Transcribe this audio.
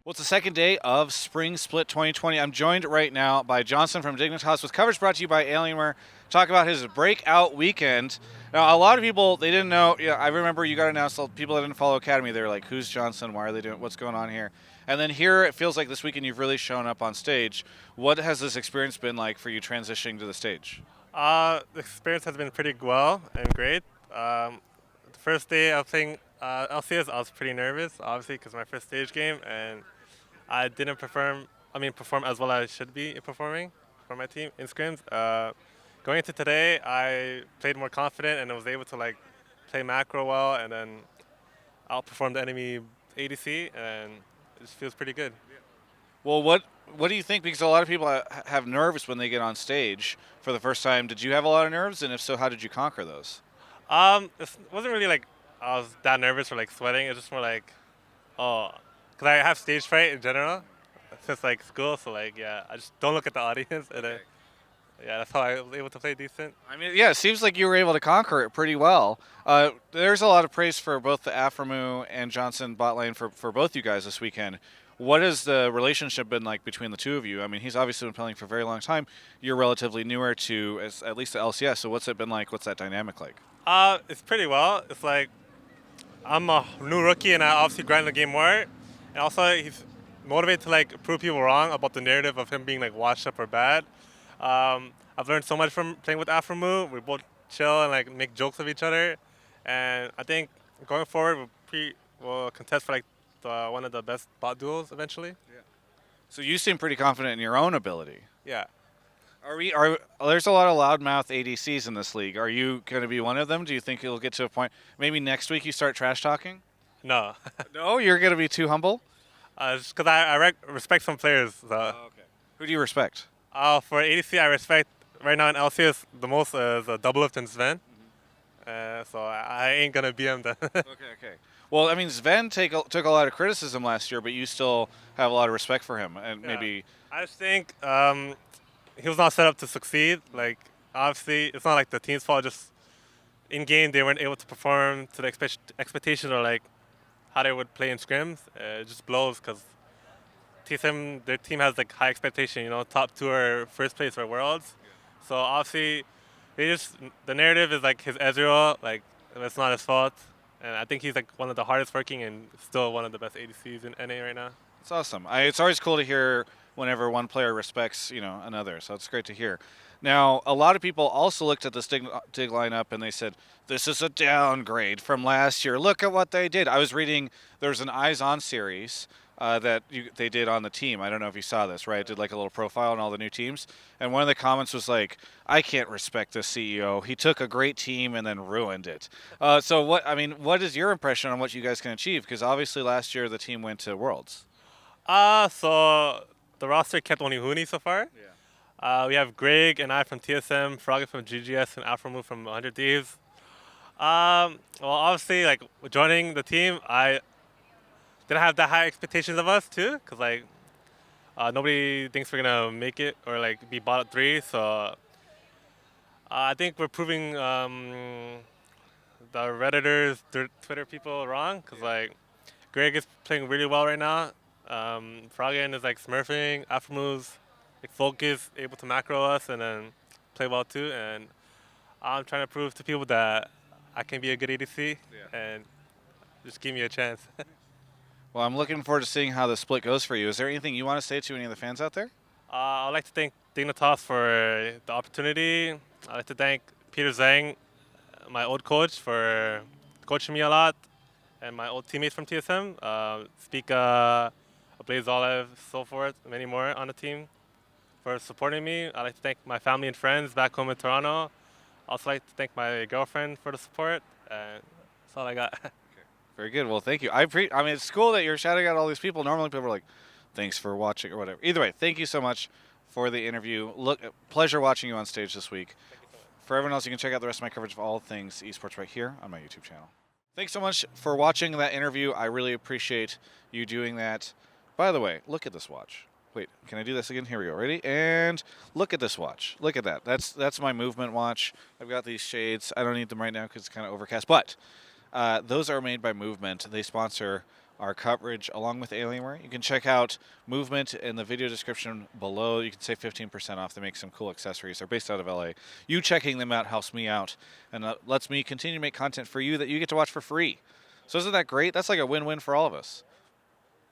Well, it's the second day of Spring Split 2020. I'm joined right now by Johnson from Dignitas with coverage brought to you by Alienware. Talk about his breakout weekend. Now, a lot of people, they didn't know. Yeah, I remember you got announced. People that didn't follow Academy, they were like, who's Johnson? Why are they doing what's going on here? And then here, it feels like this weekend you've really shown up on stage. What has this experience been like for you transitioning to the stage? The experience has been pretty well and great. The first day of playing LCS, I was pretty nervous, obviously, because my first stage game, and I didn't perform as well as I should be performing for my team in scrims. Going into today, I played more confident and I was able to play macro well, and then outperform the enemy ADC, and it just feels pretty good. Well, what do you think? Because a lot of people have nerves when they get on stage for the first time. Did you have a lot of nerves? And if so, how did you conquer those? It wasn't really like I was that nervous or sweating. It's just more oh, because I have stage fright in general since school. So yeah, I just don't look at the audience, and then, yeah, that's how I was able to play decent. I mean, yeah, it seems like you were able to conquer it pretty well. There's a lot of praise for both the Aframu and Johnson bot lane for both you guys this weekend. What has the relationship been like between the two of you? I mean, he's obviously been playing for a very long time. You're relatively newer to at least the LCS. So what's it been like? What's that dynamic like? It's pretty well. It's I'm a new rookie, and I obviously grind the game more. And also, he's motivated to prove people wrong about the narrative of him being washed up or bad. I've learned so much from playing with Aframu. We both chill and make jokes of each other. And I think going forward, we'll contest for one of the best bot duels eventually. Yeah. So you seem pretty confident in your own ability. Yeah. There's a lot of loudmouth ADCs in this league. Are you going to be one of them? Do you think you'll get to a point maybe next week you start trash talking? No. No, you're going to be too humble? Just because I respect some players. So. Oh, okay. Who do you respect? For ADC, I respect right now in LCS the most is Doublelift and Sven. So I ain't going to beat him then. Okay. Well, I mean, Sven took a lot of criticism last year, but you still have a lot of respect for him. And maybe I just think he was not set up to succeed. Obviously, it's not the team's fault. Just in game, they weren't able to perform to the expectation or how they would play in scrims. It just blows because TSM, their team has high expectation. Top 2 or first place for Worlds. So obviously, the narrative is his Ezreal. It's not his fault. And I think he's one of the hardest working and still one of the best ADCs in NA right now. It's awesome. It's always cool to hear whenever one player respects, another. So it's great to hear. Now, a lot of people also looked at this dig lineup and they said, this is a downgrade from last year. Look at what they did. I was reading, there's an Eyes On series they did on the team. I don't know if you saw this, right? It did a little profile on all the new teams. And one of the comments was I can't respect this CEO. He took a great team and then ruined it. So what is your impression on what you guys can achieve? Because obviously last year the team went to Worlds. So the roster kept only Huni so far. Yeah. We have Greg and I from TSM, Froggy from GGS, and Aframu from 100 Thieves. Well, obviously, joining the team, I didn't have that high expectations of us too, because nobody thinks we're gonna make it or be bought at 3. So I think we're proving the Redditors, Twitter people wrong, because Greg is playing really well right now. Froggen is smurfing. Aframu's focus, able to macro us and then play well too. And I'm trying to prove to people that I can be a good ADC and just give me a chance. Well, I'm looking forward to seeing how the split goes for you. Is there anything you want to say to any of the fans out there? I'd like to thank Dignitas for the opportunity. I'd like to thank Peter Zhang, my old coach, for coaching me a lot, and my old teammates from TSM, Speaka, Blaze Olive, so forth, many more on the team for supporting me. I'd like to thank my family and friends back home in Toronto. I'd also like to thank my girlfriend for the support. That's all I got. Very good. Well, thank you. I mean, it's cool that you're shouting out all these people. Normally people are like, thanks for watching or whatever. Either way, thank you so much for the interview. Pleasure watching you on stage this week. For everyone else, you can check out the rest of my coverage of all things esports right here on my YouTube channel. Thanks so much for watching that interview. I really appreciate you doing that. By the way, look at this watch. Wait, can I do this again? Here we go. Ready? And look at this watch. Look at that. That's my movement watch. I've got these shades. I don't need them right now because it's kind of overcast. But those are made by Movement. They sponsor our coverage along with Alienware. You can check out Movement in the video description below. You can save 15% off. They make some cool accessories. They're based out of LA. You checking them out helps me out and lets me continue to make content for you that you get to watch for free. So isn't that great? That's like a win-win for all of us.